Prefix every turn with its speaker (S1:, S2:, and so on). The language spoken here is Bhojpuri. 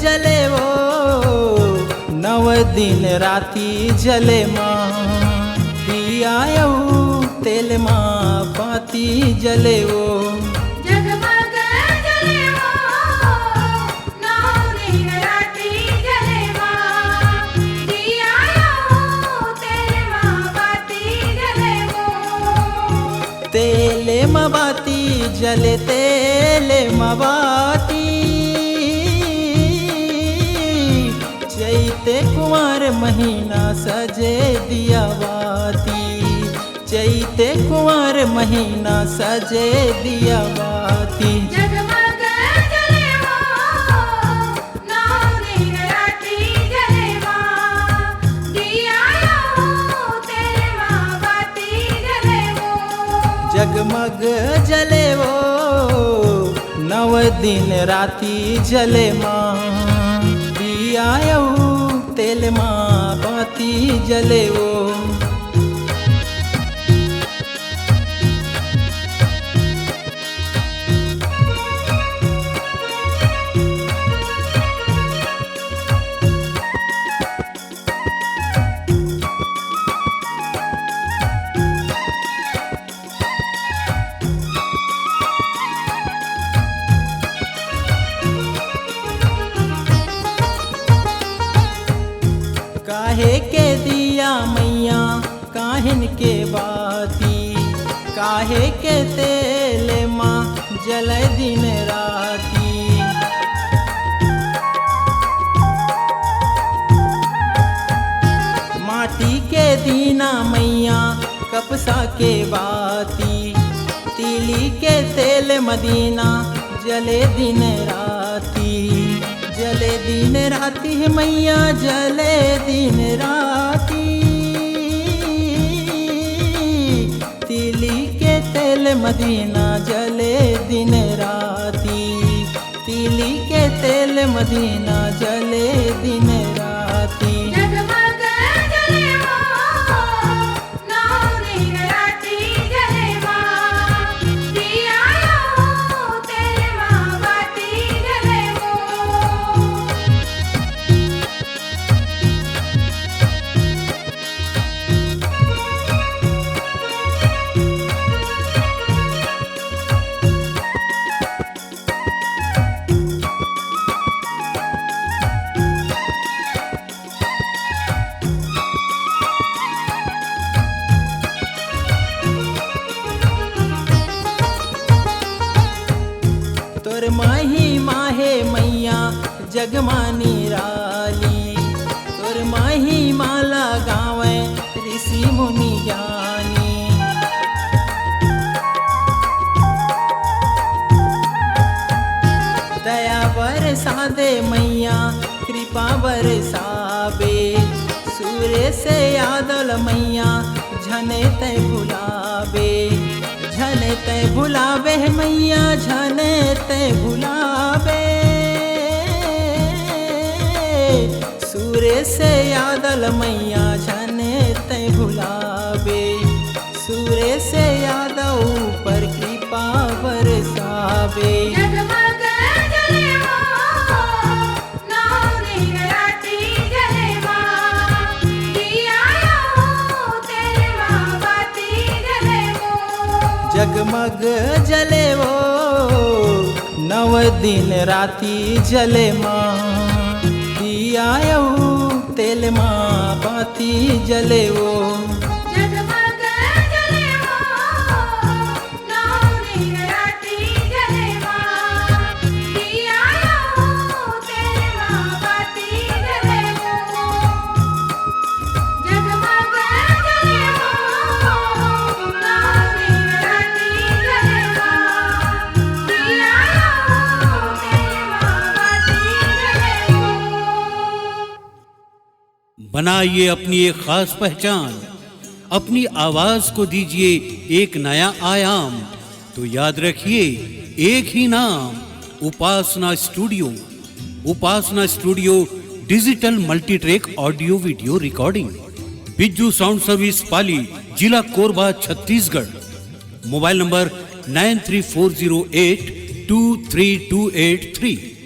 S1: जले वो 9 दिन राती जले माँ दिया तेल माँ बाती जले वो
S2: जगमग जले वो 9 दिन राती जले माँ दिया तेल माँ बाती जले वो
S1: तेले माँ बाती जले तेले माँ बाती चैते कुंवर महीना सजे दिया बाती चैते कुंवर महीना सजे दिया बाती
S2: जगमग जले वो 9 दिन राती जले माँ दिया तेल माँ बाती जले वो
S1: जगमग जले वो 9 दिन राती जले माँ दिया तेल माँ बाती जले वो काहे के दिया मैया काहिन के बाती काहे के तेल माँ जल दिन राती माटी के दीना मैया कपसा के बाती तीली के तेल मदीना जले दिन राती जले दिन राती मैया जले दिन राती तीली के तेल मदीना जले दिन राती तीली के तेल मदीना जले दिन राती
S2: जगमग जले वो 9 दिन राती जले माँ दिया तेल माँ बाती जले वो
S1: तोर माही माहे मैया जगमानी राली तोर माही माला गावे ऋषि मुनि ज्ञानी दया बरसा दे मैया कृपा बरसाबे सूर्य से यादल मैया झने ते भुलाबे झने ते भुलावे मैया झने ते भुलावे सूर्य से यादल मैया झने ते भुलावे सूर्य से यादव पर कृपा बरसावे
S2: जगमग जले वो 9 दिन राती जले माँ दिया तेल माँ बाती जले वो
S1: जगमग जले वो 9 दिन राती जले माँ दिया तेल माँ बाती जले वो
S2: जगमग जले वो 9 दिन राती जले माँ दिया तेल माँ बाती जले वो जगमग जले वो 9 दिन राती जले माँ दिया तेल माँ बाती जले वो
S3: बनाइए अपनी एक खास पहचान अपनी आवाज को दीजिए एक नया आयाम तो याद रखिए एक ही नाम Upasana studio digital multitrack audio video recording Bijju sound service Pali जिला कोरबा छत्तीसगढ़ मोबाइल नंबर 9340823283